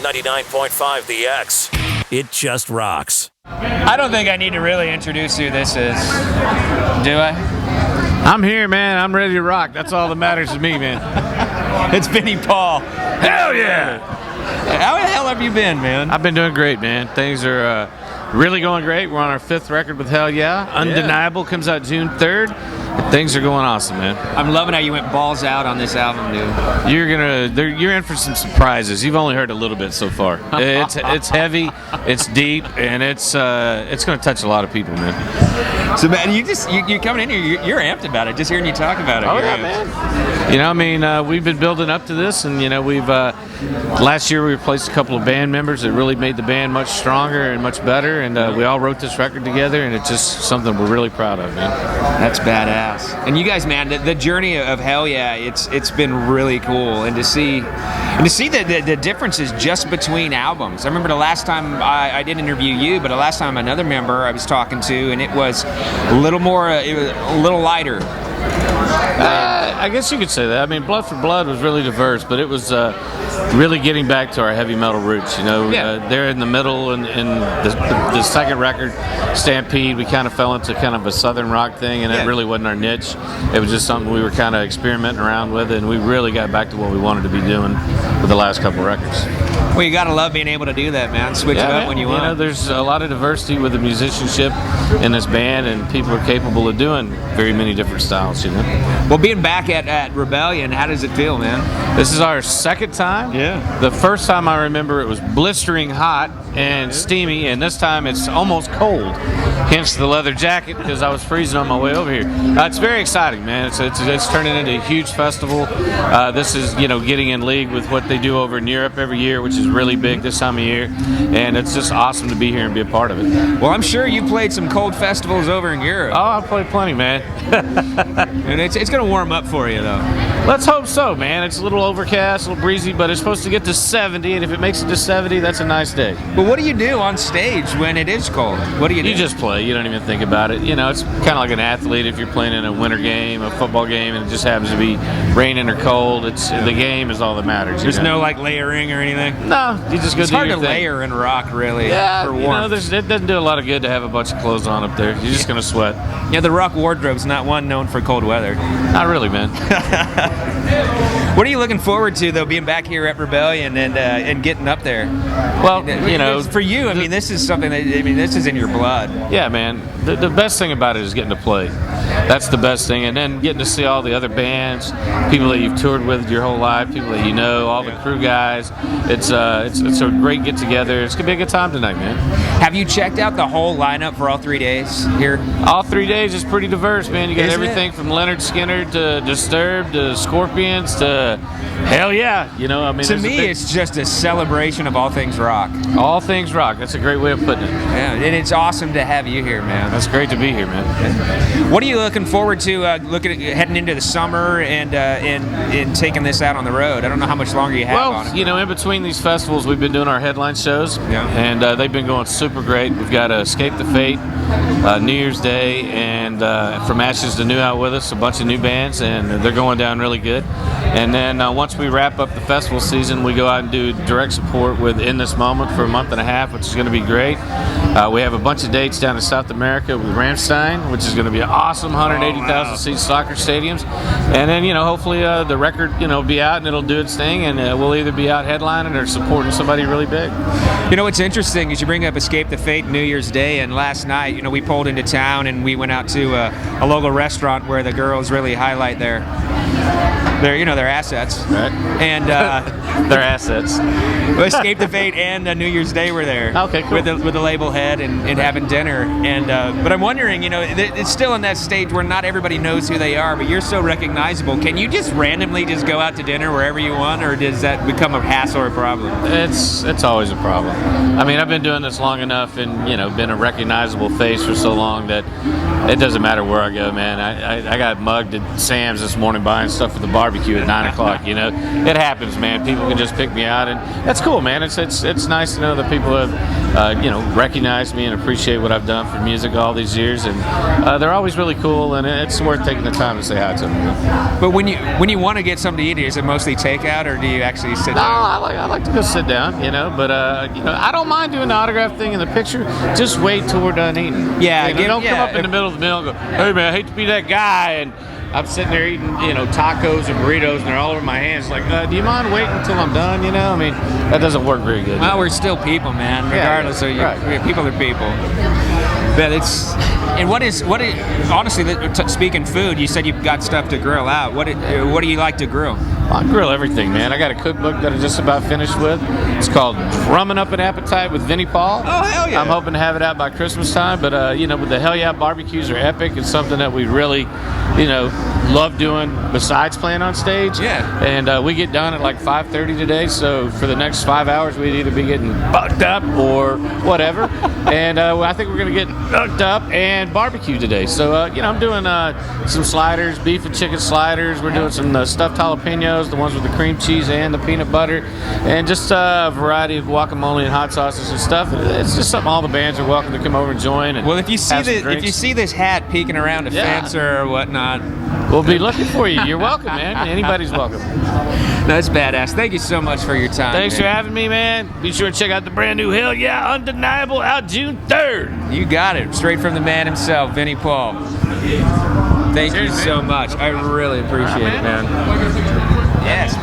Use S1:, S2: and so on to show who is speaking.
S1: 99.5 The X. It just rocks.
S2: I don't think I need to really introduce who this is, do I?
S3: I'm here, man. I'm ready to rock. That's all that matters to me, man.
S2: It's Vinnie Paul.
S3: Hell yeah!
S2: How the hell have you been, man?
S3: I've been doing great, man. Things are really going great. We're on our 5th record with Hellyeah. Undeniable comes out June 3rd. Things are going awesome, man.
S2: I'm loving how you went balls out on this album, dude.
S3: You're in for some surprises. You've only heard a little bit so far. It's heavy, it's deep, and it's going to touch a lot of people, man.
S2: So, man, you're coming in here. You're amped about it. Just hearing you talk about it.
S3: Oh yeah, man. You know, I mean, we've been building up to this, and you know, we've last year we replaced a couple of band members that really made the band much stronger and much better, and we all wrote this record together, and it's just something we're really proud of, man.
S2: That's badass. And you guys, man, the journey of Hellyeah, it's been really cool, and to see the differences just between albums. I remember the last time I didn't interview you, but the last time another member I was talking to, and it was a little more, it was a little lighter.
S3: I guess you could say that. I mean, Blood for Blood was really diverse, but it was really getting back to our heavy metal roots. You know, there in the middle, and the second record, Stampede, we kind of fell into kind of a southern rock thing, and it really wasn't our niche. It was just something we were kind of experimenting around with, and we really got back to what we wanted to be doing with the last couple of records.
S2: Well, you gotta love being able to do that, man. Switch it up when you want.
S3: You know, there's a lot of diversity with the musicianship in this band, and people are capable of doing very many different styles. You know.
S2: Well, being back at Rebellion, how does it feel, man?
S3: This is our second time.
S2: Yeah.
S3: The first time I remember it was blistering hot and steamy, and this time it's almost cold. Hence the leather jacket, because I was freezing on my way over here. It's very exciting, man. It's turning into a huge festival. This is, you know, getting in league with what they do over in Europe every year, which is really big this time of year, and it's just awesome to be here and be a part of it.
S2: Well, I'm sure you played some cold festivals over in Europe.
S3: Oh, I played plenty, man.
S2: And it's going to warm up for you, though.
S3: Let's hope so, man. It's a little overcast, a little breezy, but it's supposed to get to 70, and if it makes it to 70, that's a nice day.
S2: But what do you do on stage when it is cold? What do you do?
S3: You just play. You don't even think about it. You know, it's kind of like an athlete if you're playing in a winter game, a football game, and it just happens to be raining or cold. The game is all that matters.
S2: There's no, like, layering or anything?
S3: No, you just go
S2: it's
S3: do
S2: hard
S3: your
S2: to
S3: thing.
S2: layer in rock, really.
S3: Yeah,
S2: for warmth.
S3: you know, it doesn't do a lot of good to have a bunch of clothes on up there. You're just going to sweat.
S2: Yeah, the rock wardrobe's not one known for cold weather.
S3: Not really, man.
S2: What are you looking forward to, though, being back here at Rebellion and getting up there?
S3: Well, you know,
S2: for you, I mean, this is something that, I mean, this is in your blood.
S3: Yeah, man. The best thing about it is getting to play. That's the best thing, and then getting to see all the other bands, people that you've toured with your whole life, people that you know, all the crew guys. It's a great get together. It's gonna be a good time tonight, man.
S2: Have you checked out the whole lineup for all 3 days here?
S3: All 3 days is pretty diverse, man. You got everything from Leonard Skinner to Disturbed to Scorpions to Hellyeah. You know, I mean,
S2: to me, it's just a celebration of all things rock.
S3: All things rock. That's a great way of putting it.
S2: Yeah, and it's awesome to have you here, man.
S3: That's great to be here, man.
S2: What are you looking forward to heading into the summer and taking this out on the road? I don't know how much longer you have on it.
S3: Well, you know, in between these festivals, we've been doing our headline shows, and they've been going super great. We've got Escape the Fate, New Year's Day, and From Ashes to New out with us, a bunch of new bands, and they're going down really good. And then once we wrap up the festival season, we go out and do direct support with In This Moment for a month and a half, which is going to be great. We have a bunch of dates down in South America with Rammstein, which is going to be an awesome 180,000 seat soccer stadiums. And then, you know, hopefully the record, you know, be out and it'll do its thing, and we'll either be out headlining or supporting somebody really big.
S2: You know, what's interesting is you bring up Escape the Fate New Year's Day, and last night, you know, we pulled into town and we went out to a local restaurant where the girls really highlight their assets.
S3: Right.
S2: And
S3: their assets.
S2: Escape the Fate and New Year's Day were there.
S3: Okay, cool.
S2: With the label head and having dinner. And but I'm wondering, you know, it's still in that stage where not everybody knows who they are, but you're so recognizable. Can you just randomly just go out to dinner wherever you want, or does that become a hassle or a problem?
S3: It's always a problem. I mean, I've been doing this long enough and, you know, been a recognizable face for so long that it doesn't matter where I go, man. I got mugged at Sam's this morning buying stuff for the bar barbecue at 9 o'clock. You know, it happens, man. People can just pick me out, and that's cool, man. It's nice to know that people have recognized me and appreciate what I've done for music all these years, and they're always really cool, and it's worth taking the time to say hi to them.
S2: But when you want to get something to eat, is it mostly takeout, or do you actually sit down?
S3: I like to go sit down, but I don't mind doing the autograph thing in the picture. Just wait till we're done eating.
S2: Yeah,
S3: don't come up in the middle of the meal and go, "Hey man, I hate to be that guy," and I'm sitting there eating, tacos and burritos, and they're all over my hands. Like, do you mind waiting until I'm done? I mean, that doesn't work very good.
S2: Well, we're still people, man. Regardless, people are people. But honestly, speaking food, you said you've got stuff to grill out. What do you like to grill?
S3: I grill everything, man. I got a cookbook that I just about finished with. It's called Drumming Up an Appetite with Vinnie Paul.
S2: Oh, hell yeah.
S3: I'm hoping to have it out by Christmas time, but, with the Hellyeah barbecues are epic. It's something that we really, love doing besides playing on stage.
S2: Yeah.
S3: And we get done at like 5:30 today, so for the next 5 hours, we'd either be getting bucked up or whatever. And I think we're going to get bucked up and barbecue today. So, I'm doing some sliders, beef and chicken sliders. We're doing some stuffed jalapenos, the ones with the cream cheese and the peanut butter, and just a variety of guacamole and hot sauces and stuff. It's just something all the bands are welcome to come over and join. And
S2: well, if you see this hat peeking around a fence or whatnot,
S3: we'll be looking for you. You're welcome, man. Anybody's welcome.
S2: That's badass. Thank you so much for your time.
S3: Thanks for having me, man. Be sure to check out the brand new Hellyeah Undeniable out June 3rd.
S2: You got it. Straight from the man himself, Vinnie Paul. Thank you so much. I really appreciate it, man. Yes.